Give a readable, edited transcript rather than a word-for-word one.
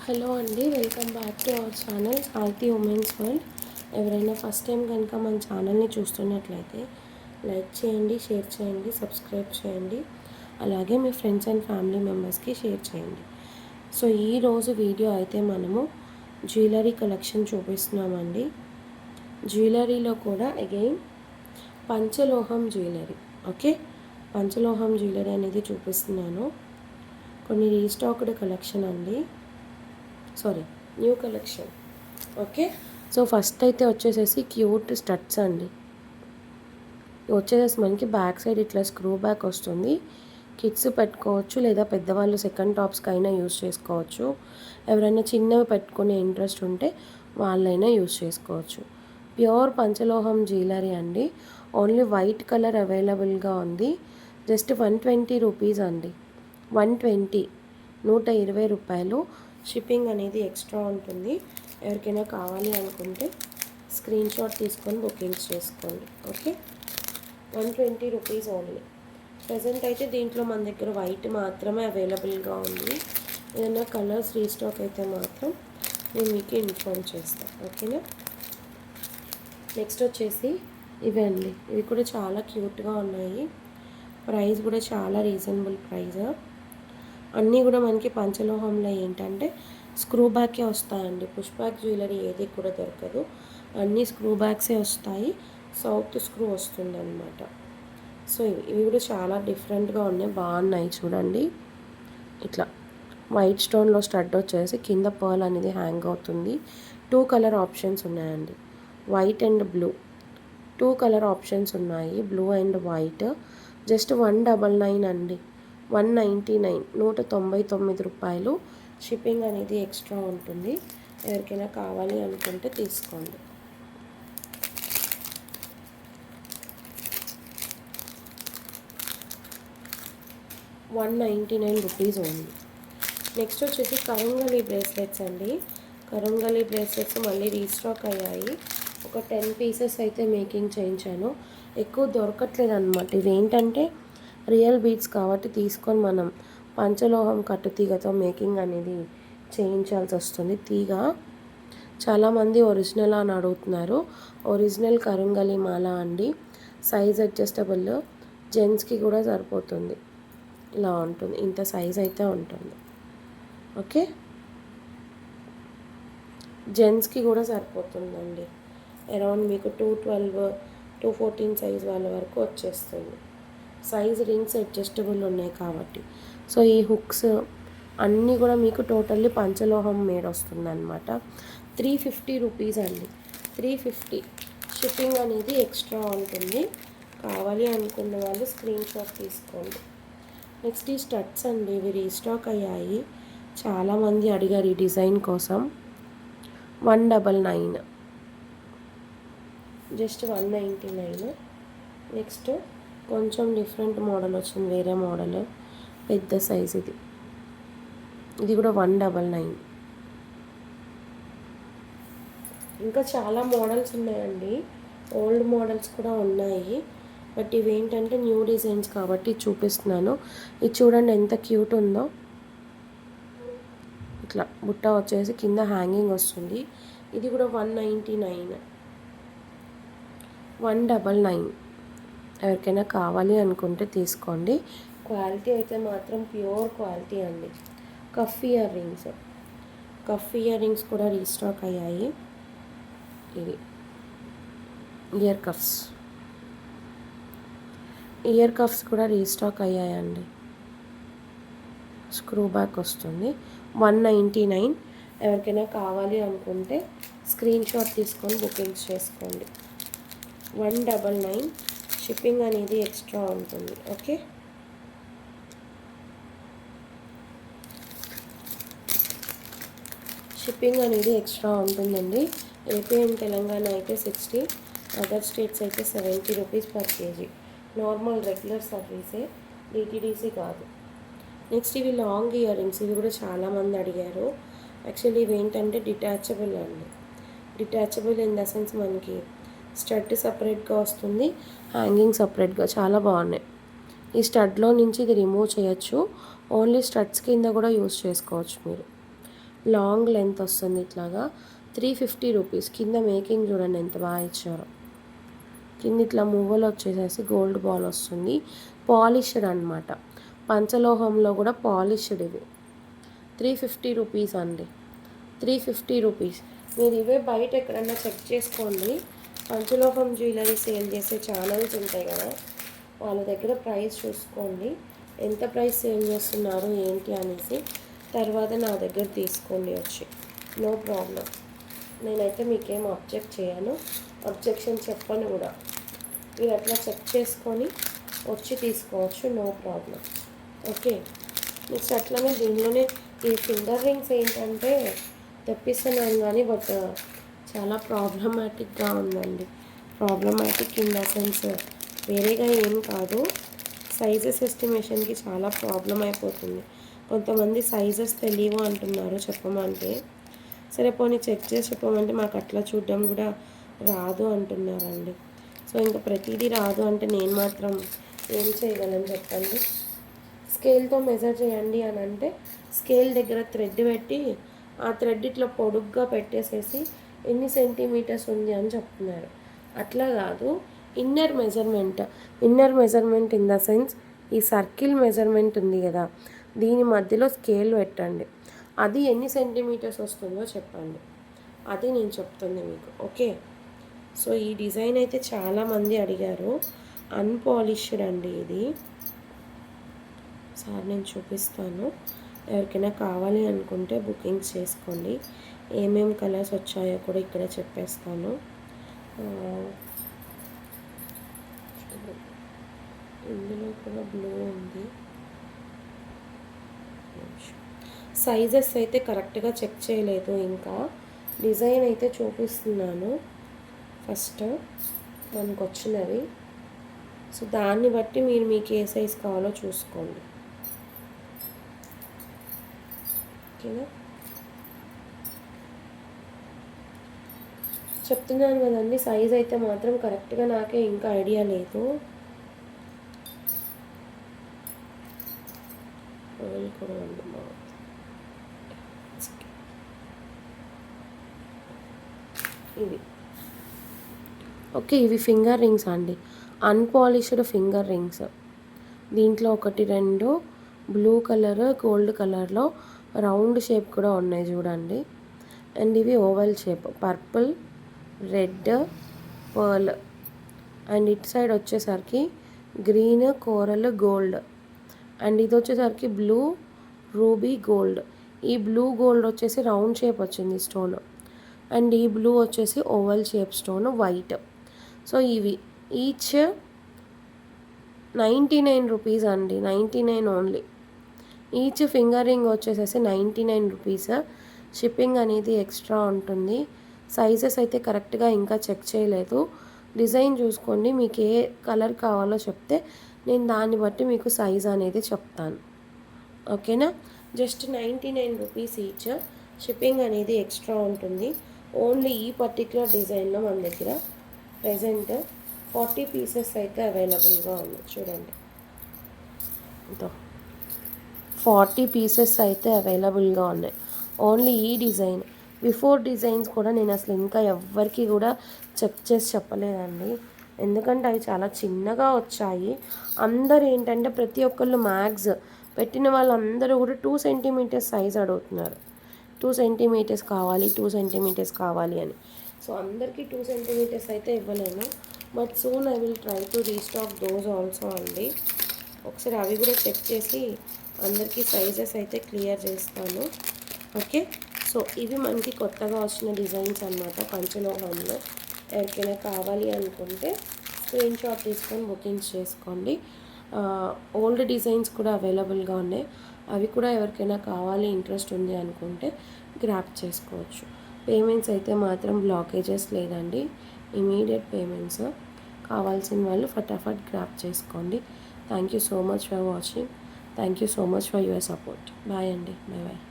Hello అండి, welcome back to our channel Aarti women's world. ఎవరైనా first time కనుక మన ఛానల్ని చూస్తున్నట్లయితే లైక్ చేయండి, షేర్ చేయండి, సబ్స్క్రైబ్ చేయండి. అలాగే మీ ఫ్రెండ్స్ అండ్ ఫ్యామిలీ మెంబర్స్కి షేర్ చేయండి. సో ఈరోజు వీడియో అయితే మనము జ్యువెలరీ కలెక్షన్ చూపిస్తున్నామండి. జ్యువెలరీలో కూడా అగైన్ పంచలోహం జ్యువెలరీ. ఓకే, పంచలోహం జ్యువెలరీ అనేది చూపిస్తున్నాను. కొన్ని రీస్టాక్డ్ కలెక్షన్ అండి, new collection. Okay, so first అయితే వచ్చేసేసి క్యూట్ స్టడ్స్ అండి. వచ్చేసేసి మనకి బ్యాక్ సైడ్ ఇట్లా స్క్రూ బ్యాక్ వస్తుంది. కిడ్స్ పెట్టుకోవచ్చు, లేదా పెద్దవాళ్ళు సెకండ్ టాప్స్కి అయినా యూస్ చేసుకోవచ్చు. ఎవరైనా చిన్నవి పెట్టుకునే ఇంట్రెస్ట్ ఉంటే వాళ్ళైనా యూస్ చేసుకోవచ్చు. ప్యూర్ పంచలోహం జ్యువెలరీ అండి. ఓన్లీ వైట్ కలర్ అవైలబుల్గా ఉంది. జస్ట్ 120 రూపీస్ అండి. 120, 120 రూపాయలు. షిప్పింగ్ అనేది ఎక్స్ట్రా ఉంటుంది. ఎవరికైనా కావాలి అనుకుంటే స్క్రీన్ షాట్ తీసుకొని బుకింగ్స్ చేసుకోండి. Okay, 120 rupees only. ప్రజెంట్ అయితే దీంట్లో మన దగ్గర వైట్ మాత్రమే అవైలబుల్గా ఉంది. ఏదైనా కలర్స్ రీస్టాక్ అయితే మాత్రం నేను మీకు ఇన్ఫార్మ్ చేస్తాను. ఓకేనా. నెక్స్ట్ వచ్చేసి ఇవే అండి. ఇవి కూడా చాలా క్యూట్గా ఉన్నాయి. ప్రైస్ కూడా చాలా రీజనబుల్ ప్రైస్. అన్నీ కూడా మనకి పంచలోహంలో ఏంటంటే స్క్రూ బ్యాకే వస్తాయండి. పుష్ బ్యాక్ జ్యువెలరీ ఏది కూడా దొరకదు. అన్నీ స్క్రూ బ్యాగ్సే వస్తాయి. సౌత్ స్క్రూ వస్తుంది అనమాట. సో ఇవి కూడా చాలా డిఫరెంట్గా ఉన్నాయి, బాగున్నాయి చూడండి. ఇట్లా వైట్ స్టోన్లో స్టడ్ వచ్చేసి కింద పర్ల్ అనేది హ్యాంగ్ అవుతుంది. 2 కలర్ ఆప్షన్స్ ఉన్నాయండి, white and blue. 2 colour options ఉన్నాయి, బ్లూ అండ్ వైట్. జస్ట్ 199 అండి. 199, 199 రూపాయలు. షిప్పింగ్ అనేది ఎక్స్ట్రా ఉంటుంది. ఎవరికైనా కావాలి అనుకుంటే తీసుకోండి. ₹199 ఓన్లీ. నెక్స్ట్ వచ్చేసి కరంగలి బ్రేస్లెట్స్ అండి. కరంగలి బ్రేస్లెట్స్ మళ్ళీ రీస్టాక్ అయ్యాయి. ఒక 10 పీసెస్ అయితే మేకింగ్ చేయించాను. ఎక్కువ దొరకట్లేదు అనమాట. ఇవి ఏంటంటే రియల్ బీడ్స్ కాబట్టి తీసుకొని మనం పంచలోహం కట్టు తీగతో మేకింగ్ అనేది చేయించాల్సి వస్తుంది. తీగ చాలామంది ఒరిజినల్ అని అడుగుతున్నారు. ఒరిజినల్ కరంగలి మాల అండి. సైజ్ అడ్జస్టబుల్, జెంట్స్కి కూడా సరిపోతుంది. ఇలా ఉంటుంది, ఇంత సైజ్ అయితే ఉంటుంది. ఓకే, జెంట్స్కి కూడా సరిపోతుందండి. అరౌండ్ మీకు 212, 214 సైజ్ వాళ్ళ వరకు వచ్చేస్తుంది. సైజ్ రింగ్స్ అడ్జస్టబుల్ ఉన్నాయి కాబట్టి. సో ఈ హుక్స్ అన్నీ కూడా మీకు టోటల్లీ పంచలోహం మేడ్ వస్తుంది అనమాట. 350 రూపీస్ అండి. 350. షిప్పింగ్ అనేది ఎక్స్ట్రా ఉంటుంది. కావాలి అనుకున్న వాళ్ళు స్క్రీన్ షాట్ తీసుకోండి. నెక్స్ట్ ఈ స్టడ్స్ అండి. ఇవి రీస్టాక్ అయ్యాయి. చాలామంది అడిగారు ఈ డిజైన్ కోసం. 199, జస్ట్ 199. నెక్స్ట్ కొంచెం డిఫరెంట్ మోడల్ వచ్చింది, వేరే మోడల్, పెద్ద సైజ్. ఇది కూడా 199. ఇంకా చాలా మోడల్స్ ఉన్నాయండి. ఓల్డ్ మోడల్స్ కూడా ఉన్నాయి. బట్ ఇవేంటంటే న్యూ డిజైన్స్ కాబట్టి చూపిస్తున్నాను. ఇది చూడండి ఎంత క్యూట్ ఉందో. ఇట్లా బుట్ట వచ్చేసి కింద హ్యాంగింగ్ వస్తుంది. ఇది కూడా 199. 199. ఎవరికైనా కావాలి అనుకుంటే తీసుకోండి. క్వాలిటీ అయితే మాత్రం ప్యూర్ క్వాలిటీ అండి. కఫ్ ఇయర్ రింగ్స్ కూడా రీస్టాక్ అయ్యాయి. ఇది ఇయర్ కఫ్స్ కూడా రీస్టాక్ అయ్యాయండి. స్క్రూ బ్యాక్ వస్తుంది. 199. ఎవరికైనా కావాలి అనుకుంటే స్క్రీన్ షాట్ తీసుకొని బుకింగ్స్ చేసుకోండి. 199. షిప్పింగ్ అనేది ఎక్స్ట్రా ఉంటుంది. ఓకే, షిప్పింగ్ అనేది ఎక్స్ట్రా ఉంటుందండి. ఏపీ అండ్ తెలంగాణ అయితే 60, అదర్ స్టేట్స్ అయితే 70 rupees per KG. Normal regular సర్వీసే, డిటీడీసీ కాదు. నెక్స్ట్ ఇవి లాంగ్ ఇయర్ రింగ్స్. ఇవి కూడా చాలామంది అడిగారు. యాక్చువల్లీ ఇవి ఏంటంటే డిటాచబుల్ అండి. డిటాచబుల్ ఇన్ ద సెన్స్ మనకి స్టడ్ సపరేట్గా వస్తుంది, హ్యాంగింగ్ సపరేట్గా. చాలా బాగున్నాయి. ఈ స్టడ్లో నుంచి ఇది రిమూవ్ చేయొచ్చు. ఓన్లీ స్టడ్స్ కింద కూడా యూస్ చేసుకోవచ్చు మీరు. లాంగ్ లెంత్ వస్తుంది ఇట్లాగా. 350 రూపీస్. కింద మేకింగ్ చూడండి ఎంత బాగా ఇచ్చారో. కింద ఇట్లా మువ్వలు వచ్చేసేసి గోల్డ్ బాల్ వస్తుంది. పాలిష్డ్ అనమాట, పంచలోహంలో కూడా పాలిష్డ్. ఇవి 350 రూపీస్ అండి. 350 రూపీస్. మీరు ఇవే బయట ఎక్కడన్నా చెక్ చేసుకోండి. పంచలోహం జ్యువెలరీ సేల్ చేసే ఛానల్స్ ఉంటాయి కదా, వాళ్ళ దగ్గర ప్రైస్ చూసుకోండి, ఎంత ప్రైస్ సేల్ చేస్తున్నారు ఏంటి అనేసి. తర్వాత నా దగ్గర తీసుకోండి వచ్చి, నో ప్రాబ్లం. నేనైతే మీకేం అబ్జెక్ట్ చేయను, అబ్జెక్షన్ చెప్పను కూడా. మీరు అట్లా చెక్ చేసుకొని వచ్చి తీసుకోవచ్చు, నో ప్రాబ్లం. ఓకే. నెక్స్ట్ అట్లనే దీనిలోనే ఈ ఫింగర్ రింగ్స్ ఏంటంటే తెప్పిస్తున్నాను కానీ బట్ చాలా ప్రాబ్లమాటిక్గా ఉందండి. ప్రాబ్లమాటిక్ ఇన్ ద సెన్స్ వేరేగా ఏం కాదు, సైజెస్ ఎస్టిమేషన్కి చాలా ప్రాబ్లం అయిపోతుంది. కొంతమంది సైజెస్ తెలియవు అంటున్నారు చెప్పమంటే. సరే పోనీ చెక్ చేసి చెప్పమంటే మాకు అట్లా చూడడం కూడా రాదు అంటున్నారండి. సో ఇంకా ప్రతిదీ రాదు అంటే నేను మాత్రం ఏం చేయగలను చెప్పండి. స్కేల్తో మెజర్ చేయండి అని అంటే స్కేల్ దగ్గర థ్రెడ్ పెట్టి ఆ థ్రెడ్ ఇట్లా పొడుగ్గా పెట్టేసేసి ఎన్ని సెంటీమీటర్స్ ఉంది అని చెప్తున్నారు. అట్లా కాదు, inner measurement in the sense ఈ సర్కిల్ మెజర్మెంట్ ఉంది కదా, దీని మధ్యలో స్కేల్ పెట్టండి, అది ఎన్ని సెంటీమీటర్స్ వస్తుందో చెప్పండి, అది నేను చెప్తుంది మీకు. ఓకే. సో ఈ డిజైన్ అయితే చాలామంది అడిగారు. అన్పాలిష్డ్ అండి ఇది. సార్ నేను చూపిస్తాను, ఎవరికైనా కావాలి అనుకుంటే బుకింగ్స్ చేసుకోండి. ఏమేమి కలర్స్ వచ్చాయో కూడా ఇక్కడ చెప్పేస్తాను. ఇందులో కూడా బ్లూ ఉంది. సైజెస్ అయితే కరెక్ట్గా చెక్ చేయలేదు, ఇంకా డిజైన్ అయితే చూపిస్తున్నాను ఫస్ట్ మనకు వచ్చినవి. సో దాన్ని బట్టి మీరు మీకు ఏ సైజ్ కావాలో చూసుకోండి. ఓకేనా. చెప్తున్నాను కదండి, సైజ్ అయితే మాత్రం కరెక్ట్గా నాకే ఇంకా ఐడియా లేదు. కూడా ఉంది ఇవి. ఓకే, ఇవి ఫింగర్ రింగ్స్ అండి, అన్పాలిష్డ్ ఫింగర్ రింగ్స్. దీంట్లో 1, 2 బ్లూ కలర్, గోల్డ్ కలర్లో రౌండ్ షేప్ కూడా ఉన్నాయి చూడండి. అండ్ ఇవి oval shape, purple, red, pearl. And ఇటు సైడ్ వచ్చేసరికి గ్రీన్, కోరల్, గోల్డ్. అండ్ ఇది వచ్చేసరికి బ్లూ, రూబీ, గోల్డ్. ఈ బ్లూ గోల్డ్ వచ్చేసి రౌండ్ షేప్ వచ్చింది స్టోన్, అండ్ ఈ బ్లూ వచ్చేసి oval shape stone white. So ఇవి ఈచ్ 99 రూపీస్ అండి, 99 ఓన్లీ. ఈచ్ ఫింగర్ రింగ్ వచ్చేసేసి 99 రూపీస్. షిప్పింగ్ అనేది ఎక్స్ట్రా ఉంటుంది. సైజెస్ అయితే కరెక్ట్గా ఇంకా చెక్ చేయలేదు. డిజైన్ చూసుకోండి, మీకు ఏ కలర్ కావాలో చెప్తే నేను దాన్ని బట్టి మీకు సైజ్ అనేది చెప్తాను. ఓకేనా. Just 99 rupees each. షిప్పింగ్ అనేది ఎక్స్ట్రా ఉంటుంది. ఓన్లీ ఈ పర్టిక్యులర్ డిజైన్లో మన దగ్గర ప్రెజెంట్ 40 పీసెస్ అయితే అవైలబుల్గా ఉన్నాయి చూడండి. 40 పీసెస్ అయితే అవైలబుల్గా ఉన్నాయి ఓన్లీ ఈ డిజైన్. బిఫోర్ డిజైన్స్ కూడా నేను అసలు ఇంకా ఎవ్వరికి కూడా చెక్ చేసి చెప్పలేదండి, ఎందుకంటే అవి చాలా చిన్నగా వచ్చాయి. అందరూ ఏంటంటే ప్రతి ఒక్కళ్ళు మ్యాక్స్ పెట్టిన వాళ్ళందరూ కూడా 2 సెంటీమీటర్స్ సైజ్ అడుగుతున్నారు. 2 సెంటీమీటర్స్ కావాలి, 2 సెంటీమీటర్స్ కావాలి అని. సో అందరికీ 2 సెంటీమీటర్స్ అయితే ఇవ్వలేను, but soon I will try to restock those also అండి. ఒకసారి అవి కూడా చెక్ చేసి అందరికీ సైజెస్ అయితే క్లియర్ చేస్తాను. ఓకే. సో ఇవి మనకి కొత్తగా వచ్చిన డిజైన్స్ అన్నమాట పంచలోహంలో. ఎవరికైనా కావాలి అనుకుంటే స్క్రీన్ షాట్ తీసుకొని బుకింగ్స్ చేసుకోండి. ఓల్డ్ డిజైన్స్ కూడా అవైలబుల్గా ఉన్నాయి, అవి కూడా ఎవరికైనా కావాలి ఇంట్రెస్ట్ ఉంది అనుకుంటే గ్రాప్ చేసుకోవచ్చు. పేమెంట్స్ అయితే మాత్రం బ్లాకేజెస్ లేదండి, ఇమీడియట్ పేమెంట్స్. కావాల్సిన వాళ్ళు ఫటాఫట్ గ్రాప్ చేసుకోండి. Thank you so much for watching. Thank you so much for your support. Bye అండి, బాయ్ బాయ్.